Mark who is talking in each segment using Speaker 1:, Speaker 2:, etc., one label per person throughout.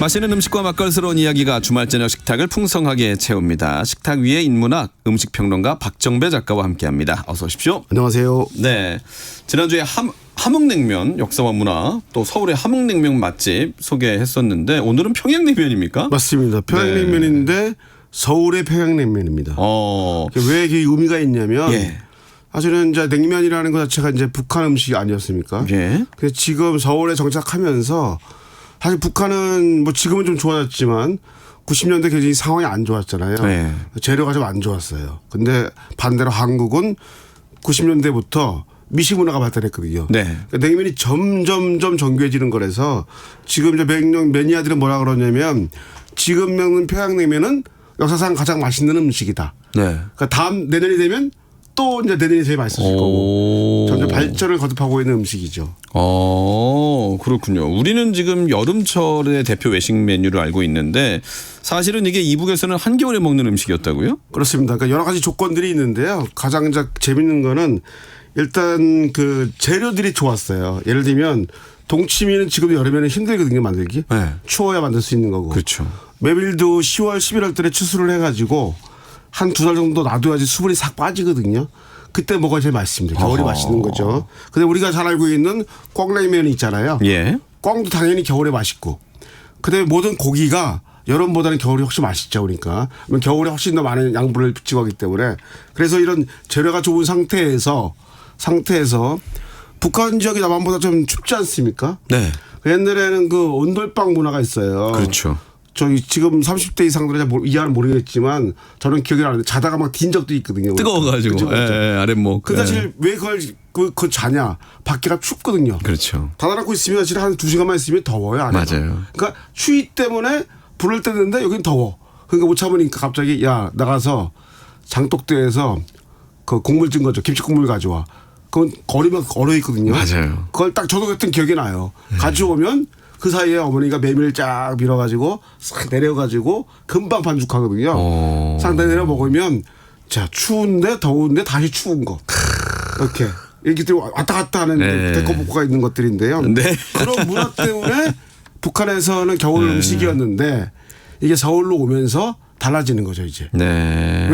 Speaker 1: 맛있는 음식과 맛깔스러운 이야기가 주말 저녁 식탁을 풍성하게 채웁니다. 식탁 위의 인문학 음식평론가 박정배 작가와 함께합니다. 어서 오십시오.
Speaker 2: 안녕하세요.
Speaker 1: 네, 지난주에 함흥냉면 역사와 문화 또 서울의 함흥냉면 맛집 소개했었는데 오늘은 평양냉면입니까?
Speaker 2: 맞습니다. 평양냉면인데 서울의 평양냉면입니다. 왜 이게 의미가 있냐면 사실은 이제 냉면이라는 것 자체가 이제 북한 음식이 아니었습니까?
Speaker 1: 예.
Speaker 2: 그래서 지금 서울에 정착하면서 사실 북한은 뭐 지금은 좀 좋아졌지만 90년대 굉장히 상황이 안 좋았잖아요.
Speaker 1: 네.
Speaker 2: 재료가 좀 안 좋았어요. 근데 반대로 한국은 90년대부터 미식 문화가 발달했거든요.
Speaker 1: 네.
Speaker 2: 그러니까 냉면이 점점점 정교해지는 거라서 지금 이제 매니아들은 뭐라 그러냐면 지금 먹는 평양냉면은 역사상 가장 맛있는 음식이다.
Speaker 1: 네.
Speaker 2: 그러니까 다음 내년이 되면 또 이제 내년이 제일 맛있어질 거고 점점 발전을 거듭하고 있는 음식이죠.
Speaker 1: 그렇군요. 우리는 지금 여름철의 대표 외식 메뉴를 알고 있는데 사실은 이게 이북에서는 한겨울에 먹는 음식이었다고요?
Speaker 2: 그렇습니다. 그러니까 여러 가지 조건들이 있는데요. 가장 이제 재밌는 거는 일단 그 재료들이 좋았어요. 예를 들면 동치미는 지금 여름에는 힘들거든요 만들기.
Speaker 1: 네.
Speaker 2: 추워야 만들 수 있는 거고.
Speaker 1: 그렇죠.
Speaker 2: 메밀도 10월 11월 달에 추수를 해가지고 한 두 달 정도 놔둬야지 수분이 싹 빠지거든요. 그때 먹어야 제일 맛있습니다. 겨울이 맛있는 거죠. 근데 우리가 잘 알고 있는 꽝냉면이 있잖아요.
Speaker 1: 예.
Speaker 2: 꽝도 당연히 겨울에 맛있고. 그다음에 모든 고기가 여름보다는 겨울이 훨씬 맛있죠. 그러니까 겨울에 훨씬 더 많은 양분을 찍어가기 때문에 그래서 이런 재료가 좋은 상태에서 북한 지역이 남한보다 좀 춥지 않습니까?
Speaker 1: 네.
Speaker 2: 옛날에는 그 온돌방 문화가 있어요.
Speaker 1: 그렇죠.
Speaker 2: 저희 지금 30대 이상들은 이해는 모르겠지만 저는 기억이 나는데 자다가 막 딘 적도 있거든요.
Speaker 1: 뜨거워가지고
Speaker 2: 그렇죠.
Speaker 1: 아랫목.
Speaker 2: 그 사실 왜 그걸 자냐? 밖이라 춥거든요.
Speaker 1: 그렇죠.
Speaker 2: 닫아놓고 있으면 사실 한 2시간만 있으면 더워요. 안에가.
Speaker 1: 맞아요.
Speaker 2: 그러니까 추위 때문에 불을 떼는데 여긴 더워. 그러니까 못 참으니까 갑자기 야 나가서 장독대에서 그 국물 찐 거죠. 김치 국물 가져와. 그건 거리면 얼어 있거든요.
Speaker 1: 맞아요.
Speaker 2: 그걸 딱 저도 그랬던 기억이 나요. 가져오면 그 사이에 어머니가 메밀 쫙 밀어가지고 싹 내려가지고 금방 반죽하거든요. 싹 내려 먹으면 자 추운데 더운데 다시 추운 거 이렇게 왔다 갔다 하는 데코복가 있는 것들인데요.
Speaker 1: 네.
Speaker 2: 그런 문화 때문에 북한에서는 겨울 음식이었는데 이게 서울로 오면서 달라지는 거죠 이제.
Speaker 1: 네.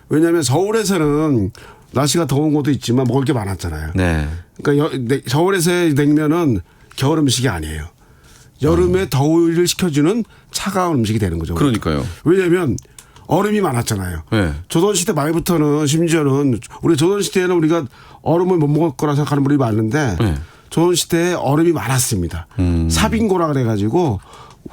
Speaker 2: 왜냐하면 서울에서는 날씨가 더운 것도 있지만 먹을 게 많았잖아요.
Speaker 1: 네.
Speaker 2: 그러니까 서울에서의 냉면은 겨울 음식이 아니에요. 여름에 더위를 식혀주는 차가운 음식이 되는 거죠.
Speaker 1: 그러니까요.
Speaker 2: 왜냐하면 얼음이 많았잖아요.
Speaker 1: 네.
Speaker 2: 조선시대 말부터는 심지어는 우리 조선시대에는 우리가 얼음을 못 먹을 거라 생각하는 분이 많은데 조선시대에 얼음이 많았습니다. 사빈고라 그래가지고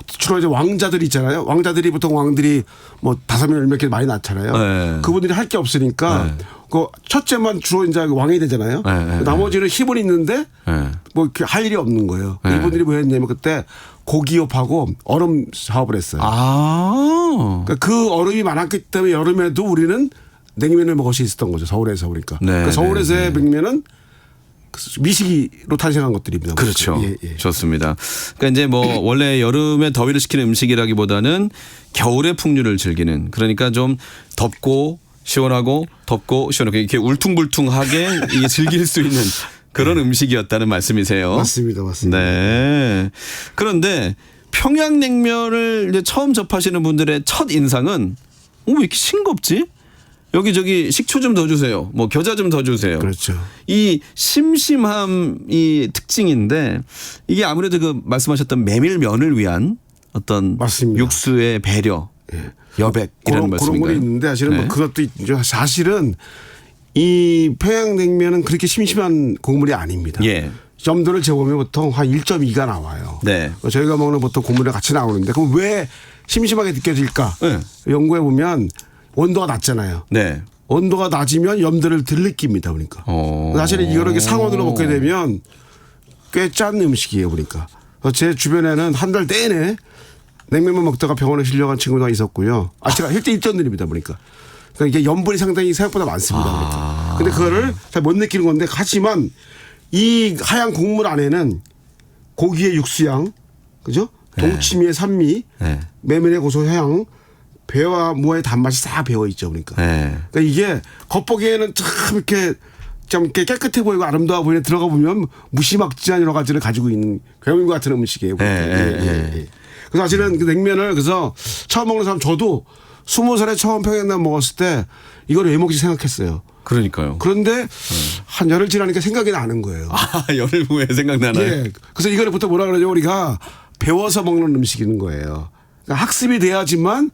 Speaker 2: 주로 이제 왕자들 있잖아요. 왕자들이 보통 왕들이 뭐 5명 10명 많이 낳잖아요.
Speaker 1: 네.
Speaker 2: 그분들이 할 게 없으니까 그 첫째만 주로 이제 왕이 되잖아요. 나머지는 힘은 있는데 뭐 이렇게 할 일이 없는 거예요. 이분들이 뭐 했냐면 그때 고기업하고 얼음 사업을 했어요. 그러니까 그 얼음이 많았기 때문에 여름에도 우리는 냉면을 먹을 수 있었던 거죠. 서울에서 그러니까. 그러니까 서울에서의 냉면은 미식으로 탄생한 것들입니다.
Speaker 1: 그렇죠.
Speaker 2: 예.
Speaker 1: 좋습니다. 그러니까 이제 뭐 원래 여름에 더위를 식히는 음식이라기보다는 겨울의 풍류를 즐기는 그러니까 좀 덥고 시원하고 이렇게 울퉁불퉁하게 이게 즐길 수 있는 그런 음식이었다는 말씀이세요.
Speaker 2: 맞습니다.
Speaker 1: 네. 그런데 평양냉면을 이제 처음 접하시는 분들의 첫 인상은 왜 이렇게 싱겁지? 여기저기 식초 좀 더 주세요. 뭐 겨자 좀 더 주세요.
Speaker 2: 그렇죠.
Speaker 1: 이 심심함이 특징인데 이게 아무래도 그 말씀하셨던 메밀면을 위한 어떤
Speaker 2: 맞습니다.
Speaker 1: 육수의 배려, 여백이라는 말씀인가요?
Speaker 2: 그런 건 있는데 사실은 뭐 그것도 있죠. 사실은 이 평양냉면은 그렇게 심심한 국물이 아닙니다. 점도를 재보면 보통 한 1.2가 나와요.
Speaker 1: 네.
Speaker 2: 저희가 먹는 보통 국물이 같이 나오는데 그럼 왜 심심하게 느껴질까? 연구해 보면 온도가 낮잖아요.
Speaker 1: 네.
Speaker 2: 온도가 낮으면 염도를 덜 느낍니다. 그러니까. 사실은 이렇게 상온으로 먹게 되면 꽤 짠 음식이에요. 그러니까. 제 주변에는 한 달 내내 냉면만 먹다가 병원에 실려간 친구가 있었고요. 제가 혈대 일전들입니다. 보니까. 그러니까 이게 염분이 상당히 생각보다 많습니다. 그러니까. 근데 그거를 잘 못 느끼는 건데 하지만 이 하얀 국물 안에는 고기의 육수향, 그죠? 동치미의 산미, 메밀의 고소향, 배와 무의 단맛이 싹 배어 있죠. 그러니까. 그러니까 이게 겉보기에는 참 이렇게 좀 깨끗해 보이고 아름다워 보이는데 들어가 보면 무시막지한 여러 가지를 가지고 있는 괴물과 같은 음식이에요. 그래서 사실은 그 냉면을 그래서 처음 먹는 사람 저도 20살에 처음 평양냉면 먹었을 때 이걸 왜 먹지 생각했어요.
Speaker 1: 그러니까요.
Speaker 2: 그런데 한 열흘 지나니까 생각이 나는 거예요.
Speaker 1: 아, 열흘 후에 생각나나요?
Speaker 2: 예. 그래서 이거를 보통 뭐라 그러죠? 우리가 배워서 먹는 음식인 거예요. 그러니까 학습이 돼야지만.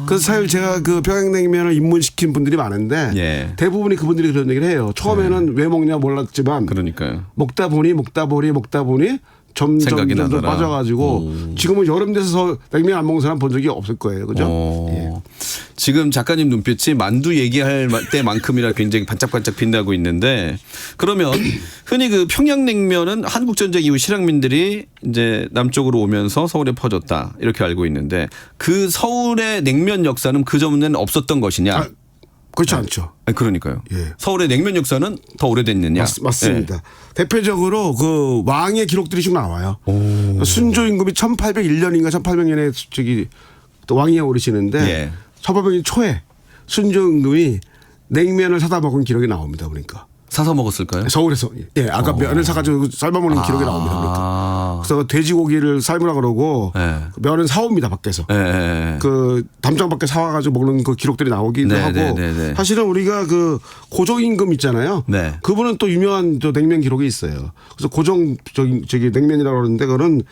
Speaker 2: 그래서 사실 제가 그 평양냉면을 입문시킨 분들이 많은데
Speaker 1: 예.
Speaker 2: 대부분이 그분들이 그런 얘기를 해요. 처음에는 왜 먹냐 몰랐지만
Speaker 1: 그러니까요.
Speaker 2: 먹다 보니 점점
Speaker 1: 생각이
Speaker 2: 점점
Speaker 1: 나더라.
Speaker 2: 빠져가지고 지금은 여름 돼서 냉면 안 먹는 사람 본 적이 없을 거예요. 그죠? 예.
Speaker 1: 지금 작가님 눈빛이 만두 얘기할 때만큼이나 굉장히 반짝반짝 빛나고 있는데 그러면 흔히 그 평양냉면은 한국전쟁 이후 실향민들이 이제 남쪽으로 오면서 서울에 퍼졌다 이렇게 알고 있는데 그 서울의 냉면 역사는 그 전에는 없었던 것이냐?
Speaker 2: 그렇지 않죠.
Speaker 1: 아니, 그러니까요.
Speaker 2: 예.
Speaker 1: 서울의 냉면 역사는 더 오래됐느냐?
Speaker 2: 맞습니다. 대표적으로 그 왕의 기록들이 좀 나와요. 순조 임금이 1801년인가 1800년에 저기 또 왕위에 오르시는데
Speaker 1: 예.
Speaker 2: 1800년 초에 순조 임금이 냉면을 사다 먹은 기록이 나옵니다. 그러니까.
Speaker 1: 사서 먹었을까요?
Speaker 2: 서울에서 예 아까 면을 사가지고 삶아 먹는 기록이 나옵니다. 그러니까. 그래서 돼지고기를 삶으라 그러고
Speaker 1: 네.
Speaker 2: 면은 사옵니다 밖에서.
Speaker 1: 네.
Speaker 2: 그 담장 밖에 사와가지고 먹는 그 기록들이 나오기도
Speaker 1: 네,
Speaker 2: 하고
Speaker 1: 네.
Speaker 2: 사실은 우리가 그 고종 임금 있잖아요.
Speaker 1: 네.
Speaker 2: 그분은 또 유명한 또 냉면 기록이 있어요. 그래서 고종 저기 냉면이라고 그러는데 그거는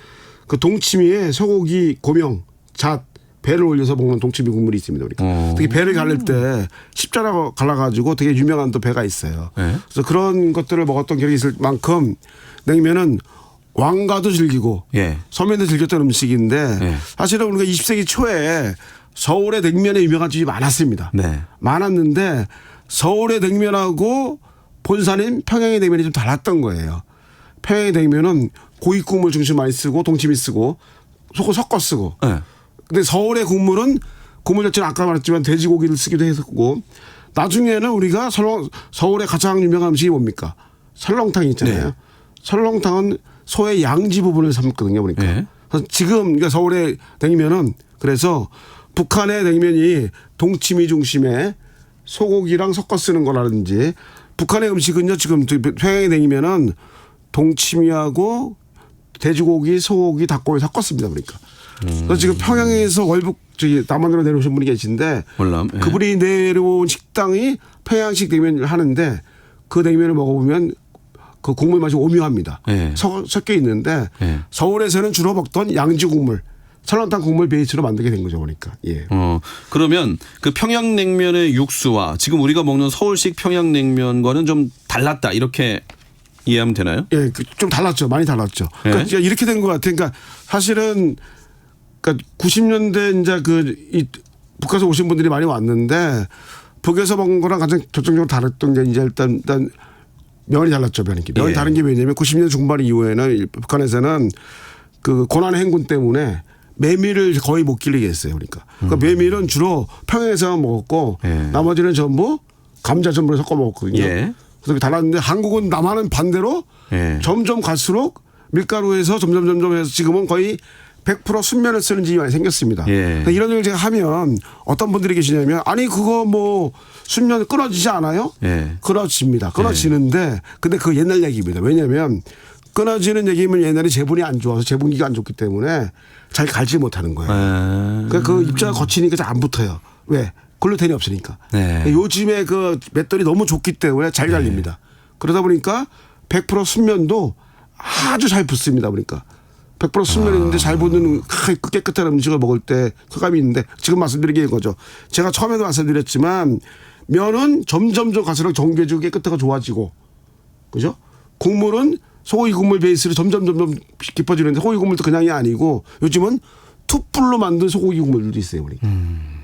Speaker 2: 그 동치미에 소고기 고명 잣 배를 올려서 먹는 동치미 국물이 있습니다. 그러니까 특히 배를 갈릴 때 십자로 갈라가지고 되게 유명한 또 배가 있어요.
Speaker 1: 네.
Speaker 2: 그래서 그런 것들을 먹었던 기억이 있을 만큼 냉면은 왕가도 즐기고
Speaker 1: 예.
Speaker 2: 서민도 즐겼던 음식인데
Speaker 1: 예.
Speaker 2: 사실은 우리가 20세기 초에 서울의 냉면에 유명한 집이 많았습니다.
Speaker 1: 네.
Speaker 2: 많았는데 서울의 냉면하고 본산인 평양의 냉면이 좀 달랐던 거예요. 평양의 냉면은 고기 국물 중심 많이 쓰고 동치미 쓰고 소금 섞어 쓰고
Speaker 1: 네.
Speaker 2: 근데 서울의 국물은 국물 자체는 아까 말했지만 돼지고기를 쓰기도 했었고 나중에는 우리가 서울의 가장 유명한 음식이 뭡니까? 설렁탕이 있잖아요.
Speaker 1: 네.
Speaker 2: 설렁탕은 소의 양지 부분을 삶거든요. 그러니까
Speaker 1: 네.
Speaker 2: 그래서 지금 그러니까 서울의 냉면은 그래서 북한의 냉면이 동치미 중심의 소고기랑 섞어 쓰는 거라든지 북한의 음식은요 지금 평양의 냉면은 동치미하고 돼지고기, 소고기, 닭고기 섞었습니다. 그러니까. 그래서 지금 평양에서 월북 저기 남한으로 내려오신 분이 계신데
Speaker 1: 월남, 예.
Speaker 2: 그분이 내려온 식당이 평양식 냉면을 하는데 그 냉면을 먹어보면 그 국물 맛이 오묘합니다.
Speaker 1: 예.
Speaker 2: 섞여 있는데
Speaker 1: 예.
Speaker 2: 서울에서는 주로 먹던 양지 국물, 설렁탕 국물 베이스로 만들게 된 거죠, 그러니까. 예.
Speaker 1: 그러면 그 평양냉면의 육수와 지금 우리가 먹는 서울식 평양냉면과는 좀 달랐다 이렇게 이해하면 되나요?
Speaker 2: 예, 좀 달랐죠. 많이 달랐죠.
Speaker 1: 예.
Speaker 2: 그러니까 이렇게 된 것 같아요. 그러니까 사실은 그러니까 90년대 이제 이 북에서 오신 분들이 많이 왔는데 북에서 먹은 거랑 가장 결정적으로 다랐던 게 이제 일단 면이 달랐죠. 면이
Speaker 1: 예.
Speaker 2: 다른 게 왜냐면 90년 중반 이후에는 북한에서는 그 고난의 행군 때문에 메밀을 거의 못 길리게 했어요. 그러니까 메밀은 주로 평양에서만 먹었고
Speaker 1: 예.
Speaker 2: 나머지는 전부 감자 전분을 섞어 먹었거든요.
Speaker 1: 예.
Speaker 2: 그래서 달랐는데 한국은 남한은 반대로
Speaker 1: 예.
Speaker 2: 점점 갈수록 밀가루에서 점점 해서 지금은 거의 100% 순면을 쓰는 집이 많이 생겼습니다.
Speaker 1: 예.
Speaker 2: 이런 얘기를 제가 하면 어떤 분들이 계시냐면 아니 그거 뭐 순면 끊어지지 않아요?
Speaker 1: 예.
Speaker 2: 끊어집니다. 끊어지는데 근데 그거 옛날 얘기입니다. 왜냐하면 끊어지는 얘기면 옛날에 제분이 안 좋아서 제분기가 안 좋기 때문에 잘 갈지 못하는 거예요. 그러니까 그 입자가 거치니까 잘 안 붙어요. 왜? 글루텐이 없으니까.
Speaker 1: 네.
Speaker 2: 요즘에 그 맷돌이 너무 좋기 때문에 잘 갈립니다. 그러다 보니까 100% 순면도 아주 잘 붙습니다. 그러니까 100% 순면인데 잘 붙는 깨끗한 음식을 먹을 때 쾌감이 있는데 지금 말씀드리게 거죠. 제가 처음에도 말씀드렸지만 면은 점점 갈수록 정제주 깨끗하고 좋아지고 그죠? 국물은 소고기 국물 베이스로 점점 깊어지는데 소고기 국물도 그냥이 아니고 요즘은 툭불로 만든 소고기 국물들도 있어요. 그러니까.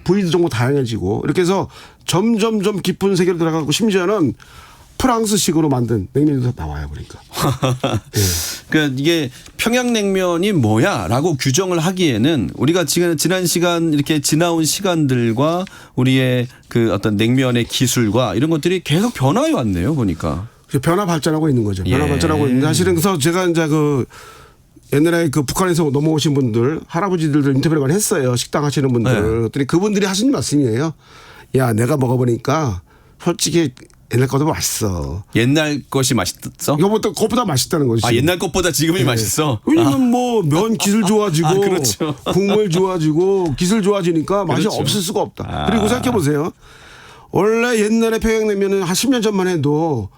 Speaker 2: 부위도 정말 다양해지고 이렇게 해서 점점 깊은 세계로 들어가고 심지어는 프랑스식으로 만든 냉면도 나와요. 그러니까. 네.
Speaker 1: 그러니까 이게 평양냉면이 뭐야라고 규정을 하기에는 우리가 지난 시간 이렇게 지나온 시간들과 우리의 그 어떤 냉면의 기술과 이런 것들이 계속 변화해 왔네요. 보니까.
Speaker 2: 변화 발전하고 있는 거죠. 변화
Speaker 1: 예.
Speaker 2: 발전하고 있는데 사실은 그래서 제가 이제 그 옛날에 그 북한에서 넘어오신 분들 할아버지들도 인터뷰를 많이 했어요. 식당 하시는 분들.
Speaker 1: 네.
Speaker 2: 그랬더니 그분들이 하시는 말씀이에요. 야 내가 먹어보니까 솔직히 옛날 것보다 맛있어.
Speaker 1: 옛날 것이 맛있어?
Speaker 2: 그것보다 맛있다는 거지.
Speaker 1: 아, 옛날 것보다 지금이 맛있어?
Speaker 2: 왜냐면 뭐 면 기술 좋아지고
Speaker 1: 그렇죠.
Speaker 2: 국물 좋아지고 기술 좋아지니까 맛이
Speaker 1: 그렇죠.
Speaker 2: 없을 수가 없다. 그리고 생각해 보세요. 원래 옛날에 평양냉면은 한 10년 전만 해도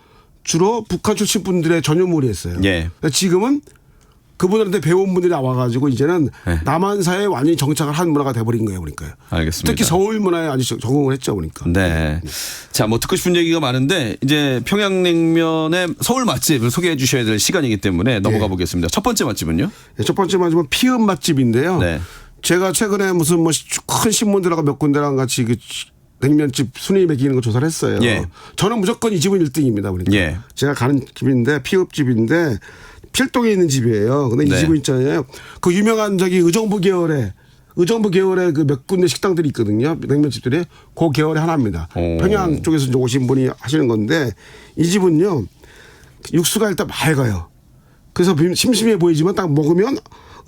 Speaker 2: 주로 북한 출신 분들의 전유물이었어요.
Speaker 1: 예.
Speaker 2: 지금은 그분들한테 배운 분들이 나와가지고 이제는
Speaker 1: 네.
Speaker 2: 남한사에 완전히 정착을 한 문화가 돼버린 거예요, 그러니까.
Speaker 1: 알겠습니다.
Speaker 2: 특히 서울 문화에 아주 적응을 했죠, 그러니까.
Speaker 1: 네. 자, 뭐 듣고 싶은 얘기가 많은데 이제 평양냉면의 서울 맛집을 소개해 주셔야 될 시간이기 때문에 넘어가 보겠습니다. 첫 번째 맛집은요?
Speaker 2: 네, 첫 번째 맛집은 피읍 맛집인데요.
Speaker 1: 네.
Speaker 2: 제가 최근에 무슨 뭐 큰 신문들하고 몇 군데랑 같이 그 냉면집 순위 매기는 거 조사를 했어요.
Speaker 1: 예.
Speaker 2: 저는 무조건 이 집은 1등입니다. 그러니까.
Speaker 1: 예.
Speaker 2: 제가 가는 집인데 피읍집인데 필동에 있는 집이에요. 근데
Speaker 1: 네.
Speaker 2: 이 집은 있잖아요. 그 유명한 저기 의정부 계열의 그 몇 군데 식당들이 있거든요. 냉면집들이 그 계열의 하나입니다.
Speaker 1: 오.
Speaker 2: 평양 쪽에서 이제 오신 분이 하시는 건데 이 집은요 육수가 일단 맑아요. 그래서 심심해 보이지만 딱 먹으면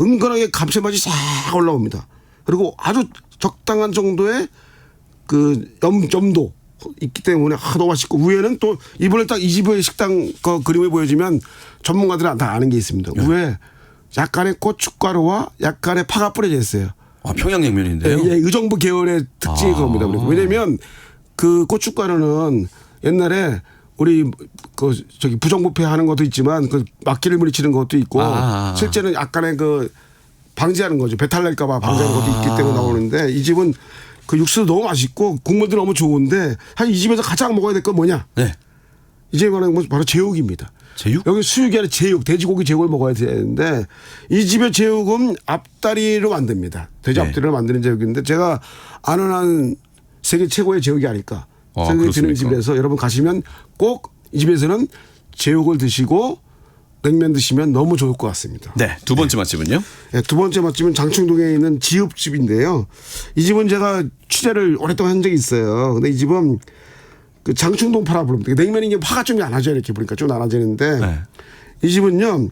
Speaker 2: 은근하게 감칠맛이 싹 올라옵니다. 그리고 아주 적당한 정도의 그 염도 있기 때문에 너무 맛있고 위에는 또 이번에 딱 이 집의 식당 그 그림을 보여주면 전문가들은 다 아는 게 있습니다. 위에 약간의 고춧가루와 약간의 파가 뿌려져 있어요.
Speaker 1: 아, 평양냉면인데요?
Speaker 2: 예, 의정부 계열의 특징이 그겁니다. 왜냐면 그 고춧가루는 옛날에 우리 그 저기 부정부패 하는 것도 있지만 그 막기를 물리치는 것도 있고 실제는 약간의 그 방지하는 거죠. 배탈 날까봐 방지하는 것도 있기 때문에 나오는데 이 집은 그 육수도 너무 맛있고 국물도 너무 좋은데 사실 이 집에서 가장 먹어야 될 건 뭐냐?
Speaker 1: 네.
Speaker 2: 이 집에 말하는 건 바로 제육입니다.
Speaker 1: 제육?
Speaker 2: 여기 수육이 아니라 제육, 돼지고기 제육을 먹어야 되는데 이 집의 제육은 앞다리로 만듭니다. 돼지
Speaker 1: 네.
Speaker 2: 앞다리로 만드는 제육인데 제가 아는 한 세계 최고의 제육이 아닐까 생각이 드는
Speaker 1: 그렇습니까?
Speaker 2: 집에서 여러분 가시면 꼭 이 집에서는 제육을 드시고 냉면 드시면 너무 좋을 것 같습니다.
Speaker 1: 네. 두 번째 맛집은요?
Speaker 2: 네, 두 번째 맛집은 장충동에 있는 지읍집인데요. 이 집은 제가 취재를 오랫동안 한 적이 있어요. 근데 이 집은 그 장충동 파라 부릅니다. 냉면이 이게 파가 좀 나눠져 이렇게 보니까 좀 나눠지는데
Speaker 1: 네.
Speaker 2: 이 집은요.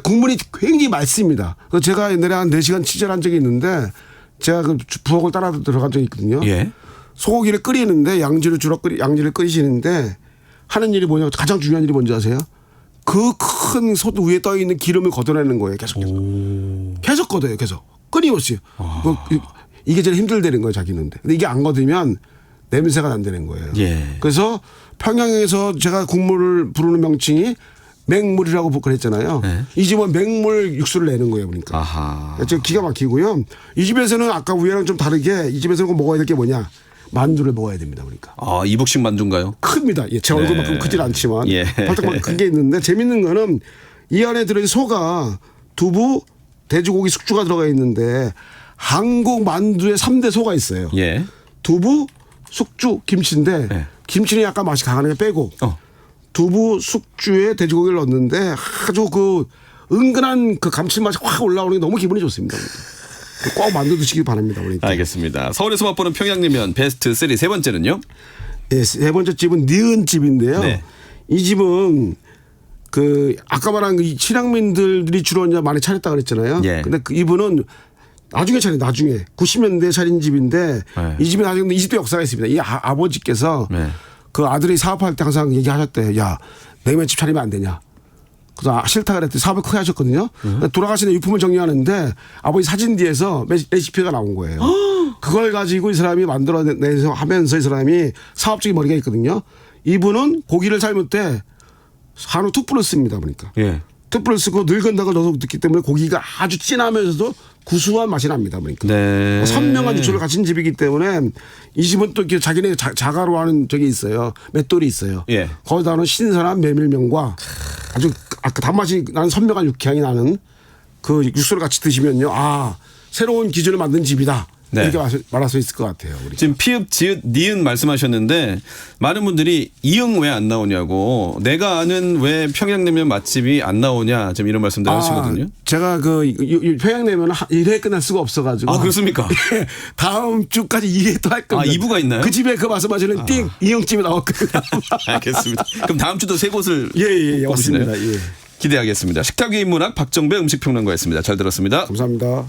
Speaker 2: 국물이 굉장히 맑습니다. 그래서 제가 옛날에 한 4시간 취재를 한 적이 있는데 제가 그 부엌을 따라 들어간 적이 있거든요.
Speaker 1: 예.
Speaker 2: 소고기를 끓이는데 양지를 끓이시는데 하는 일이 뭐냐 가장 중요한 일이 뭔지 아세요? 그 큰 솥 위에 떠 있는 기름을 걷어내는 거예요. 계속 걷어요. 계속 끊임없이. 뭐 이게 제일 힘들다는 거예요. 자기는. 근데 이게 안 걷으면 냄새가 난다는 거예요.
Speaker 1: 예.
Speaker 2: 그래서 평양에서 제가 국물을 부르는 명칭이 맹물이라고 그랬잖아요.
Speaker 1: 네.
Speaker 2: 이 집은 맹물 육수를 내는 거예요. 그러니까.
Speaker 1: 아하.
Speaker 2: 지금 기가 막히고요. 이 집에서는 아까 위에랑 좀 다르게 이 집에서는 꼭 먹어야 될 게 뭐냐. 만두를 먹어야 됩니다. 그러니까.
Speaker 1: 아, 이북식 만두인가요?
Speaker 2: 큽니다. 예, 제 얼굴만큼 크질 않지만
Speaker 1: 예.
Speaker 2: 발톱만큼 큰 게 있는데 재밌는 거는 이 안에 들어있는 소가 두부, 돼지고기, 숙주가 들어가 있는데 한국 만두에 3대 소가 있어요.
Speaker 1: 예.
Speaker 2: 두부, 숙주, 김치인데
Speaker 1: 예.
Speaker 2: 김치는 약간 맛이 강한 게 빼고
Speaker 1: 어.
Speaker 2: 두부, 숙주에 돼지고기를 넣는데 아주 그 은근한 그 감칠맛이 확 올라오는 게 너무 기분이 좋습니다. 꼭 만두 드시기 바랍니다. 그러니까.
Speaker 1: 알겠습니다. 서울에서 맛보는 평양냉면 베스트 3 세 번째는요?
Speaker 2: 예, 세 번째 집은 니은 집인데요.
Speaker 1: 네.
Speaker 2: 이 집은 그 아까 말한 그 친양민들이 주로 이제 많이 차렸다 그랬잖아요.
Speaker 1: 예.
Speaker 2: 근데 그 이분은 나중에 90년대 차린 집인데
Speaker 1: 네.
Speaker 2: 이 집에 나중에 20대 역사가 있습니다. 이 아버지께서
Speaker 1: 네.
Speaker 2: 그 아들이 사업할 때 항상 얘기하셨대요. 야, 냉면집 차리면 안 되냐. 그래서 싫다 그랬더니 사업을 크게 하셨거든요. 돌아가시는 유품을 정리하는데 아버지 사진 뒤에서 레시피가 나온 거예요. 그걸 가지고 이 사람이 만들어내서 하면서 이 사람이 사업적인 머리가 있거든요. 이분은 고기를 삶을 때 한우 툭불을 씁니다. 보니까.
Speaker 1: 예.
Speaker 2: 툭불을 쓰고 늙은 닭을 넣어서 넣기 때문에 고기가 아주 진하면서도 구수한 맛이 납니다. 그러니까.
Speaker 1: 네.
Speaker 2: 선명한 육수를 가진 집이기 때문에 이 집은 또 이렇게 자기네 자가로 하는 적이 있어요. 맷돌이 있어요.
Speaker 1: 예.
Speaker 2: 거기다는 신선한 메밀면과 아주 아까 단맛이 나는 선명한 육향이 나는 그 육수를 같이 드시면요. 아, 새로운 기준을 만든 집이다.
Speaker 1: 네.
Speaker 2: 이렇게 말할 수 있을 것 같아요. 우리.
Speaker 1: 지금 피읍, 지읒, 니은 말씀하셨는데 많은 분들이 이응 왜 안 나오냐고 내가 아는 왜 평양냉면 맛집이 안 나오냐 지금 이런 말씀들 하시거든요.
Speaker 2: 제가 그 평양냉면 1회 끝날 수가 없어가지고.
Speaker 1: 아, 그렇습니까?
Speaker 2: 다음 주까지 2회 또 할 겁니다.
Speaker 1: 2부가 있나요?
Speaker 2: 그 집에 그 말씀하시는 띵 이응집이 나왔거든요.
Speaker 1: 알겠습니다. 그럼 다음 주도 세 곳을
Speaker 2: 예,
Speaker 1: 꼽으시나요?
Speaker 2: 맞습니다. 예.
Speaker 1: 기대하겠습니다. 식탁 위인 문학 박정배 음식평론가였습니다. 잘 들었습니다.
Speaker 2: 감사합니다.